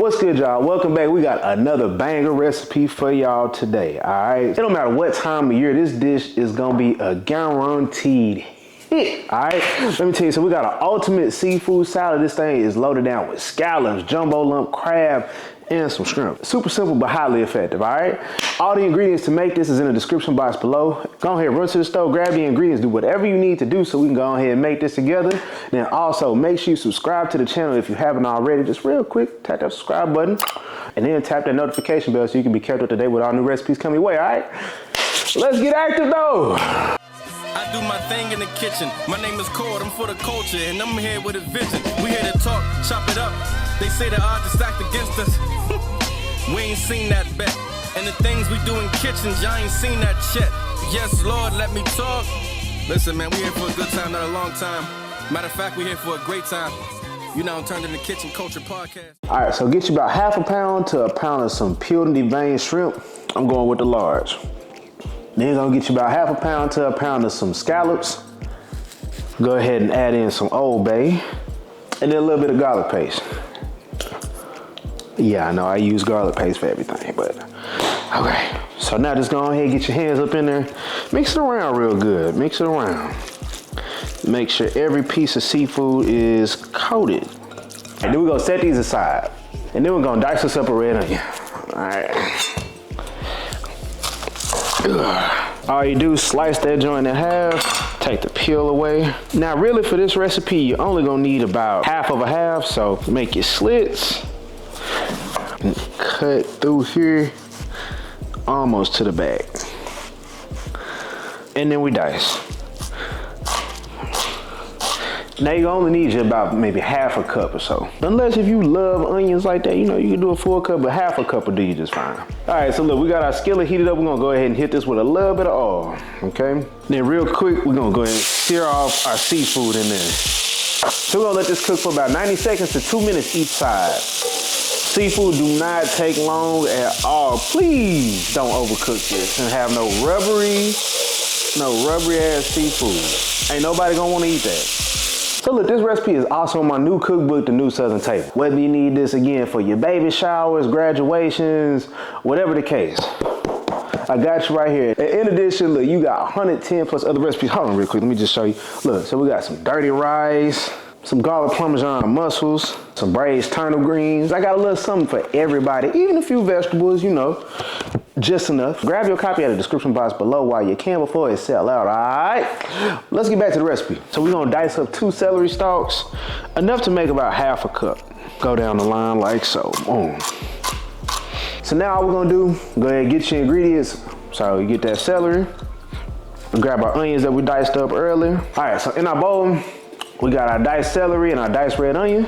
What's good, y'all? Welcome back. We got another banger recipe for y'all today, all right? It don't matter what time of year, this dish is gonna be a guaranteed hit, all right? Let me tell you, so we got an ultimate seafood salad. This thing is loaded down with scallops, jumbo lump crab, and some shrimp. Super simple, but highly effective, all right? All the ingredients to make this is in the description box below. Go ahead, run to the store, grab the ingredients, do whatever you need to do so we can go ahead and make this together. Then also, make sure you subscribe to the channel if you haven't already. Just real quick, tap that subscribe button, and then tap that notification bell so you can be kept up to date with all new recipes coming your way, all right? Let's get active, though. I do my thing in the kitchen. My name is Cord, I'm for the culture, and I'm here with a vision. We here to talk, chop it up. They say the odds are stacked against us. We ain't seen that bet. And the things we do in kitchens, y'all ain't seen that yet. Yes, Lord, let me talk. Listen, man, we here for a good time, not a long time. Matter of fact, we here for a great time. You know, Turned in the Kitchen Culture Podcast. All right, so get you about half a pound to a pound of some peeled and deveined shrimp. I'm going with the large. Then gonna get you about half a pound to a pound of some scallops. Go ahead and add in some Old Bay, and then a little bit of garlic paste. Yeah, I know I use garlic paste for everything, but okay. So now just go ahead and get your hands up in there. Mix it around real good, mix it around. Make sure every piece of seafood is coated. And then we're gonna set these aside. And then we're gonna dice us up a red onion. All right. All you do is slice that joint in half, take the peel away. Now really for this recipe, you're only gonna need about half of a half, so make your slits. And cut through here, almost to the back. And then we dice. Now you only need you about maybe half a cup or so. Unless if you love onions like that, you know, you can do a full cup, but half a cup will do you just fine. All right, so look, we got our skillet heated up. We're gonna go ahead and hit this with a little bit of oil, okay? Then real quick, we're gonna go ahead and sear off our seafood in there. So we're gonna let this cook for about 90 seconds to 2 minutes each side. Seafood do not take long at all. Please don't overcook this and have no rubbery ass seafood. Ain't nobody gonna wanna eat that. So look, this recipe is also in my new cookbook, The New Southern Table. Whether you need this again for your baby showers, graduations, whatever the case, I got you right here. And in addition, look, you got 110 plus other recipes. Hold on real quick, let me just show you. Look, so we got some dirty rice, some garlic parmesan mussels, some braised turnip greens. I got a little something for everybody, even a few vegetables, you know, just enough. Grab your copy at the description box below while you can before it sell out, all right? Let's get back to the recipe. So we're gonna dice up 2 celery stalks, enough to make about half a cup. Go down the line like so, boom. So now all we're gonna do, go ahead and get your ingredients. So you get that celery, grab our onions that we diced up earlier. All right, so in our bowl, we got our diced celery and our diced red onion.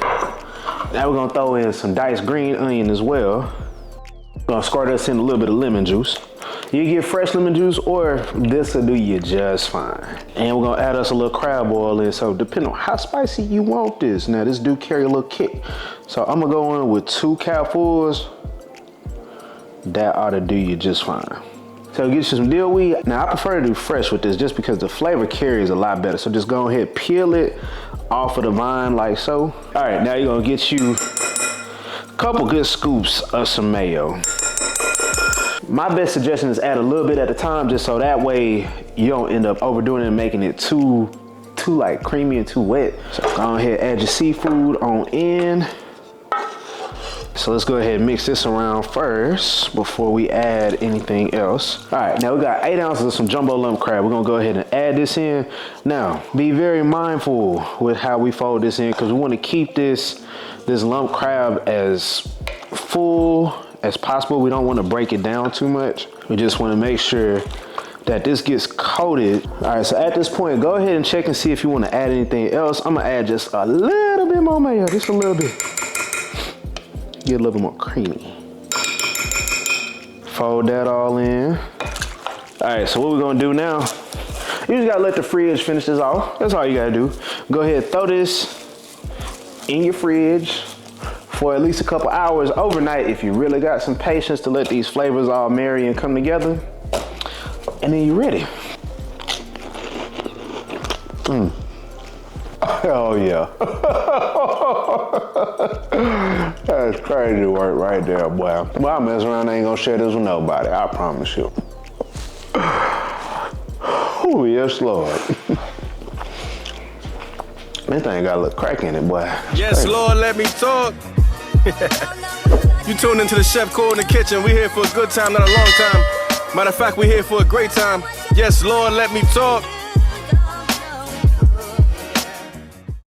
Now we're gonna throw in some diced green onion as well. Gonna squirt us in a little bit of lemon juice. You get fresh lemon juice, or this will do you just fine. And we're gonna add us a little crab oil in, so depending on how spicy you want this. Now this do carry a little kick. So I'm gonna go in with 2 capfuls. That ought to do you just fine. So get you some Dilweed. Now I prefer to do fresh with this just because the flavor carries a lot better. So just go ahead, peel it off of the vine like so. All right, now you're gonna get you a couple good scoops of some mayo. My best suggestion is add a little bit at a time, just so that way you don't end up overdoing it and making it too like creamy and too wet. So go ahead, add your seafood on in. So let's go ahead and mix this around first before we add anything else. All right, now we got 8 ounces of some jumbo lump crab. We're gonna go ahead and add this in. Now, be very mindful with how we fold this in, because we wanna keep this lump crab as full as possible. We don't wanna break it down too much. We just wanna make sure that this gets coated. All right, so at this point, go ahead and check and see if you wanna add anything else. I'm gonna add just a little bit more mayo, just a little bit. Get a little bit more creamy. Fold that all in. All right, so what we're gonna do now, you just gotta let the fridge finish this off. That's all you gotta do. Go ahead, throw this in your fridge for at least a couple hours overnight if you really got some patience to let these flavors all marry and come together. And then you're ready. Oh yeah. That's crazy work right there, boy. Well, I mess around, I ain't gonna share this with nobody, I promise you. Oh, yes, Lord. This thing got a little crack in it, boy. Yes, Lord, let me talk. You tuned into the Chef Cord in the Kitchen. We here for a good time, not a long time. Matter of fact, we here for a great time. Yes, Lord, let me talk.